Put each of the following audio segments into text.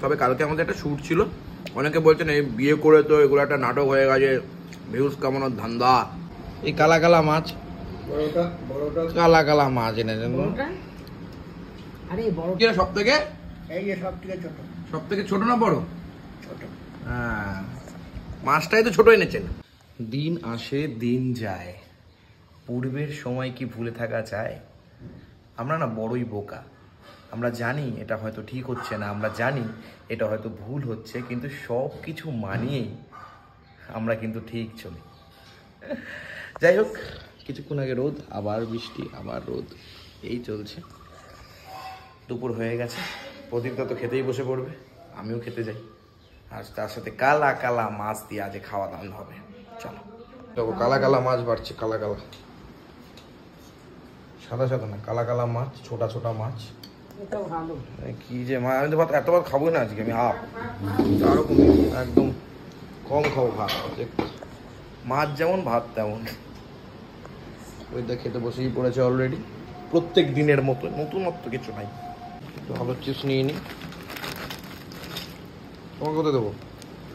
তবে কালকে আমাদের একটা শুট ছিল, অনেকে বলছেন এই বিয়ে করে তো এগুলো একটা নাটক হয়ে গেছে, ভিউজ কামানোর ধান্দা। এই কালা কালা মাছ, কালা কালা মাছ এনেছেন সব থেকে, সব থেকে ছোট না বড়? হ্যাঁ, মাছটাই তো ছোট এনেছেন। দিন আসে দিন যায়, পূর্বের সময় কি ভুলে থাকা যায়? আমরা না বড়ই বোকা। আমরা জানি এটা হয়তো ঠিক হচ্ছে না, আমরা জানি এটা হয়তো ভুল হচ্ছে, কিন্তু সব কিছু মানিয়েই আমরা কিন্তু ঠিক চলি। যাই হোক, কিছুক্ষণ আগে রোদ, আবার বৃষ্টি, আবার রোদ, এই চলছে। দুপুর হয়ে গেছে, প্রদীপ তো খেতেই বসে পড়বে, আমিও খেতে যাই। আর তার সাথে কালা কালা মাছ দিয়ে আজ খাওয়া দাওয়া হবে। চলো দেখো, কালা কালা মাছ বাড়ছে, কালা কালা, সাদা সাদা না, কালা কালা মাছ, ছোটা ছোটা মাছ। কি যে মা, আমি তো ভাত এত ভাত খাবো না আজকে, আমি হাফ, আরো কমে একদম কম খাবো ভাত। মাছ যেমন ভাত তেমন। ওই দেখ খেতে বসেই পড়েছে অলরেডি, প্রত্যেক দিনের মতো, নতুনত্ব কিছু নাই। ভালো চিপস নিয়ে নি, তোমাকে কোথায় দেবো?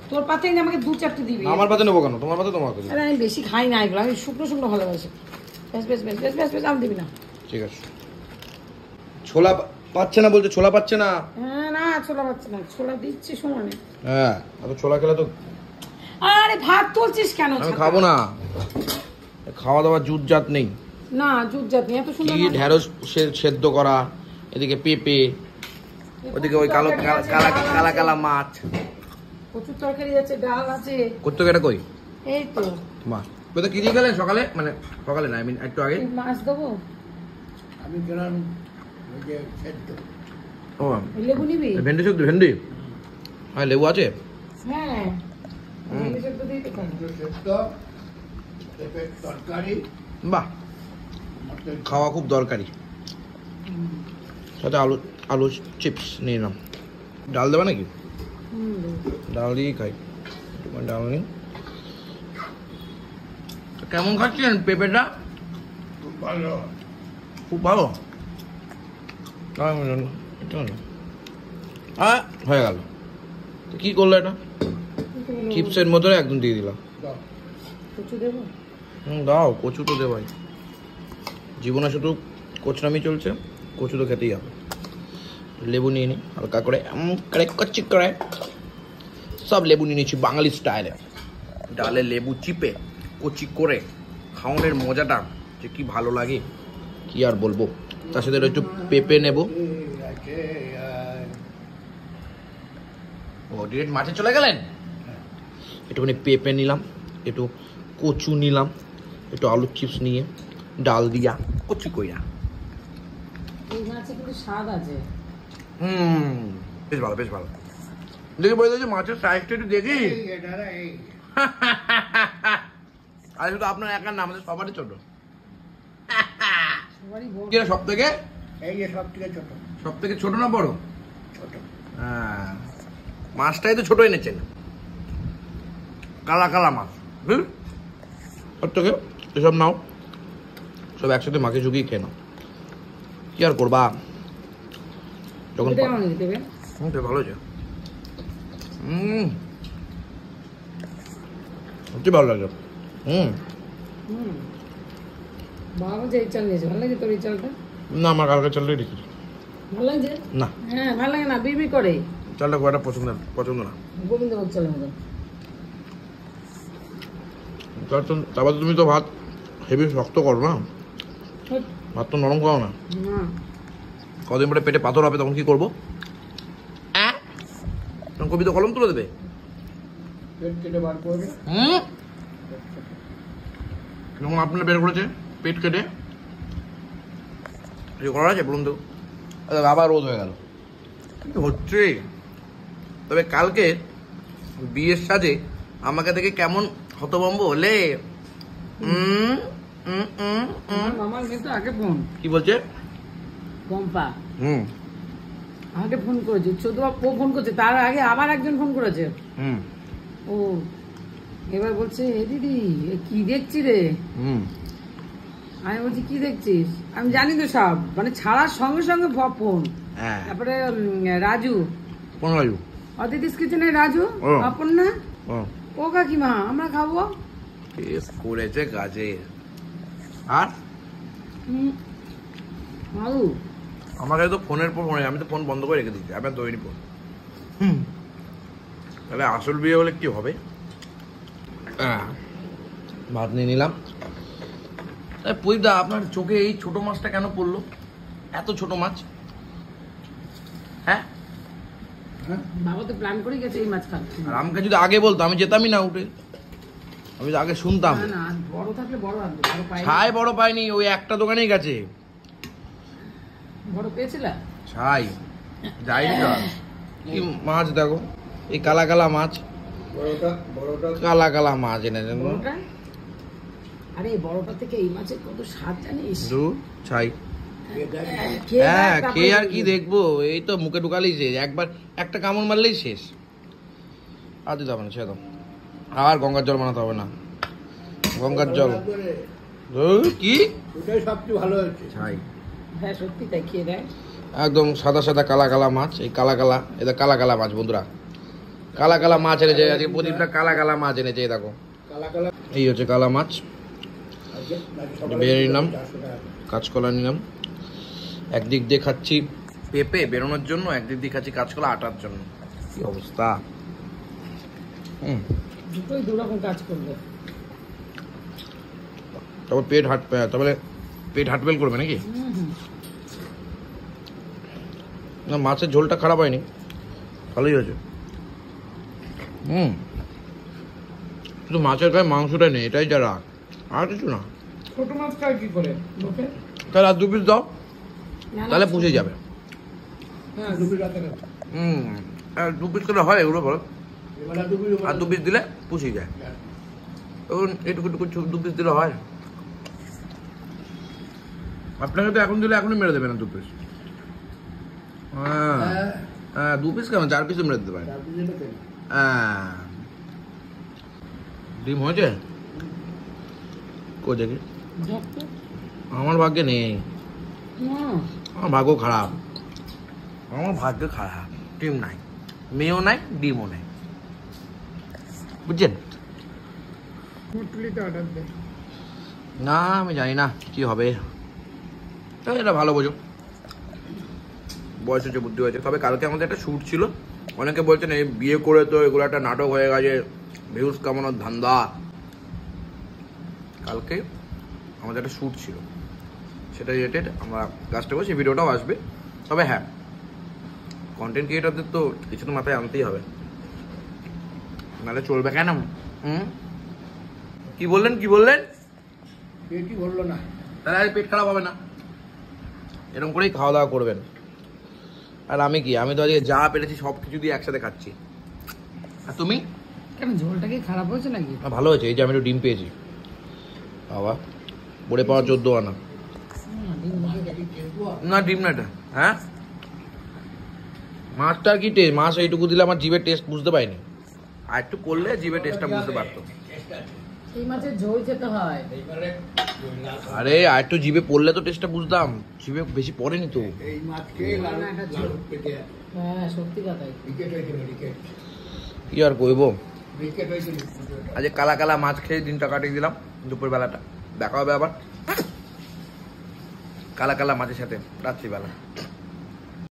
তোর পাতে আমাকে দু চারটে দিবি। আমার পাতে নেবো কেন? তোমার পাতে তোমাকে দেবো। আমি বেশি খাই না এগুলো, আমি শুকনো শুকনো ভালোবাসি। বেশ বেশ বেশ বেশ বেশ বেশ, আমি দিবি না। ঠিক আছে। ছোলা পাচ্ছে না বলছে, ছোলা পাচ্ছে না। হ্যাঁ না, ছোলা পাচ্ছে না, ছোলা দিচ্ছি সমানে। হ্যাঁ, আর ছোলা খেলে তো। আরে ভাত তুলছিস কেন? আমি খাবো না, খাওয়া দাওয়া জুট জাত নেই। না জুট জাত নেই, এত সুন্দর। কি ঢেঁড়স সেদ্ধ করা, এদিকে পেঁপে, ওদিকে ওই কালো কালা কালা কালা মাছ, প্রচুর তরকারি আছে, ডাল আছে। কর্তকেটা কই? এই তো মা কোথায় কি দিয়ে গেলেন সকালে? মানে সকালে না, আই মিন একটু আগে। মাছ দেবো আমি গেলাম ওই যে সেদ্ধ। ও লেবু নিবি? ভেন্ডি সেদ্ধ, ভেন্ডি, হ্যাঁ লেবু আছে। হ্যাঁ ভেন্ডি সেদ্ধ দিই তো। সেদ্ধ, পেঁপের তরকারি। বাহ, খাওয়া খুব দরকারি। সাথে আলু আলু চিপস নিয়ে নাম। ডাল দেবে নাকি? ডাল দিয়েই খাই, ডাল নেই। কেমন খাচ্ছেন পেঁপেটা? খুব ভালো। খুব ভালো। হ্যাঁ হয়ে গেল। তো কি করলো এটা? চিপসের মতো একদম দিয়ে দিলাম। কচু দেবো? দাও, কচু তো দেবাই। জীবনে শুধু কোচরামি চলছে, কচু তো খেতেই হবে। লেবু নিয়ে নিই হালকা করে, কচ্ছি করে সব লেবু নিয়ে নিচ্ছি বাঙালি স্টাইলে। ডালে লেবু চিপে কচি করে খাওয়ানোর মজাটা যে কি ভালো লাগে, কি আর বলবো। তার সাথে একটু পেঁপে নেব। ও ডিরেক্ট মাঠে চলে গেলেন। একটুখানি পেঁপে নিলাম, একটু কচু নিলাম, একটু আলুর চিপস নিয়ে ডাল দিয়া কচি কইরা। এই মাছে কিন্তু স্বাদ আছে। বেশ ভালো, বেশ ভালো। দেখি বলে দিয়েছে মাছের সাইজটা একটু দেখি। আর শুধু আপনার একার না, আমাদের সবারই ছোট। সব থেকে, এই যে সব থেকে ছোট। সব থেকে ছোট না বড়? ছোট। হ্যাঁ, মাছটাই তো ছোট এনেছেন, কালা কালা মাছ। সব থেকে এসব নাও, সব একসাথে মাকে ঝুঁকিয়ে খেয়ে নাও। কি আর করবা যখন। ভালো আছে, সত্যি ভালো লাগে। বাবা যে এই চাল নিয়েছে, ভালো লাগে তোর এই চালটা? না, আমার কালকে চালটাই রেখেছি। ভালো লাগছে না, হ্যাঁ ভালো লাগে না, বিড়বিড় করে। চালটা খুব একটা পছন্দ না। গোবিন্দভোগ চালের মতো। তারপর তুমি তো ভাত হেভি শক্ত করো না, ভাত তো নরম করো না। কদিন পরে পেটে পাথর হবে, তখন কি করবো? তখন কবি তো কলম তুলে দেবে। পেট কেটে বার করবে। যেমন আপনারা বের করেছে পেট কেটে, করা আছে বলুন তো। আবার রোদ হয়ে গেল, কি হচ্ছে? তবে কালকে বিয়ের সাজে আমাকে দেখে কেমন হতভম্ব হলে। আমার কিন্তু আগে ফোন কি বলছে? পম্পা আমাকে ফোন করেছে, চোদ্দবার ও ফোন করছে, তার আগে আবার একজন ফোন করেছে। ও এবার বলছে, এ দিদি কি দেখছি রে? আমি বলছি কি দেখছিস? আমি জানি তো সব, মানে ছাড়ার সঙ্গে সঙ্গে ফোন। তারপরে রাজু, কোন রাজু? অতিথিস কিচেনে রাজু, ও। অপর্ণা, ও ও কাকিমা, আমরা খাবো। কেস করেছে কাজে। আর মালু আমার কাছে তো ফোনের পর ফোনে, আমি তো ফোন বন্ধ করে রেখে দিচ্ছি, আমি তৈরি ফোন। তাহলে আসল বিয়ে হলে কি হবে? ভাত নিয়ে নিলাম। পুইদা, আপনার চোখে এই ছোট মাছটা কেন পড়লো? এত ছোট মাছ? হ্যাঁ, হ্যাঁ বাবা তো প্ল্যান করে গেছে এই মাছ খাচ্ছে। আর আমাকে যদি আগে বলতো আমি যেতামই না উঠে, আমি তো আগে শুনতাম। না না, বড় থাকলে বড় আনবে, বড় পাই। ছাই বড় পাইনি, ওই একটা দোকানেই গেছে বড় পেয়েছিলা? ছাই যাইনি তো। কি মাছ দেখো, এই কালা কালা মাছ, বড়টা কালা কালা মাছ এনেছেন। বড়টা? আরে বড়টা থেকে এই মাছের কত স্বাদ জানিস? দু ছাই। খেয়ে হ্যাঁ, দেখ, তারপরে খেয়ে আর কি বলবি। দেখবো, এই তো মুখে ঢুকালেই শেষ, একবার একটা কামড় মারলেই শেষ। আর দিতে হবে না, ছেড়ে দাও। আর গঙ্গার জল বানাতে হবে না, গঙ্গার জল। ধুর, কি ওটাই সবচেয়ে ভালো হয়েছে। ছাই, হ্যাঁ সত্যি তাই, খেয়ে দেখ। একদম সাদা সাদা কালা কালা মাছ। এই কালা কালা, এটা কালা কালা মাছ বন্ধুরা, কালা কালা মাছ এনেছে আজকে প্রদীপটা, কালা কালা মাছ এনেছে। এই দেখো, কালা কালা এই হচ্ছে কালা মাছ। বেরিয়ে নিলাম, 400 টাকা। কাঁচকলা নিলাম। একদিক দিয়ে খাচ্ছি পেঁপে বেরোনোর জন্য, একদিক দিয়ে খাচ্ছি কাঁচকলা আটার জন্য। কি অবস্থা! দুটোই দুরকম কাজ করবে। তারপর তারপরে পেট হাটবেল করবে নাকি? না, মাছের ঝোলটা খারাপ হয়নি, ভালোই হয়েছে। শুধু মাছের গায়ে মাংসটা নেই, এটাই যা রাগ, আর কিছু না। ছোট মাছ খায় কি করে লোকে? তাহলে আর 2 পিস দাও, না, না, তাহলে পুষে যাবে। হ্যাঁ দুপুর রাতে না। আর 2 পিস করে হয় এগুলো, বলো। এবার দুপুর আর 2 পিস দিলে পুষে যায়। এটুকু 2 পিস দিলে হয়। আপনাকে তো এখন দিলে এখনই মেরে দেবে না 2 পিস। হ্যাঁ, 2 পিস কেন, 4 পিসও মেরে দিতে পারে। ডিম হয়েছে কো দেখি? দেখ তো। আমার ভাগ্যে নেই, না, আমার ভাগ্য খারাপ, আমার ভাগ্য খারাপ। ডিম নাই, মেয়েও নাই, ডিমও নাই, বুঝছেন? হোটেলিতে অর্ডার দে। না, আমি জানি না কি হবে। এটা ভালো বোঝো, বয়স হচ্ছে, বুদ্ধি হয়েছে। তবে কালকে আমাদের একটা শ্যুট ছিল, অনেকে বলছেন এই বিয়ে করে তো এগুলো একটা নাটক হয়ে গেছে, ভিউজ কামানোর ধান্দা। কালকে আমাদের একটা শ্যুট ছিল, সেটা রিলেটেড আমরা কাজটা করছি, ভিডিওটাও আসবে। তবে হ্যাঁ, কন্টেন্ট ক্রিয়েটারদের তো কিছু তো মাথায় আনতেই হবে, নাহলে চলবে কেন? কি বললেন? পেটই ভরলো না। তাহলে আর পেট খারাপ হবে না, এরকম করেই খাওয়া দাওয়া করবেন। আর আমি কি, আমি তো আজকে যা পেরেছি সব কিছু দিয়ে একসাথে খাচ্ছি। আর তুমি? কেন, ঝোলটা কি খারাপ হয়েছে নাকি? ভালো হয়েছে, এই যে আমি একটু ডিম পেয়েছি, বাবা পড়ে পাওয়া 14 আনা। না ডিম না এটা, হ্যাঁ মাছটা কি টেস্ট, মাছ এইটুকু দিলে আমার জিভের টেস্ট বুঝতে পারিনি, আর একটু করলে জিভের টেস্টটা বুঝতে পারতো। এই মাছের ঝোল খেতে হয়। আরে আর একটু জিভে পড়লে তো টেস্টটা বুঝতাম, জিভে বেশি পড়েনি তো। এই মাছ খেয়ে লাল পেটে হ্যাঁ সত্যি কথাই। রিকেট হয়েছিল, রিকেট কি আর করবো, রিকেট হয়েছিল। আজকে কালা কালা মাছ খেয়ে দিনটা কাটিয়ে দিলাম। দুপুর বেলাটা দেখা হবে আবার কালা কালা মাছের সাথে রাত্রিবেলা।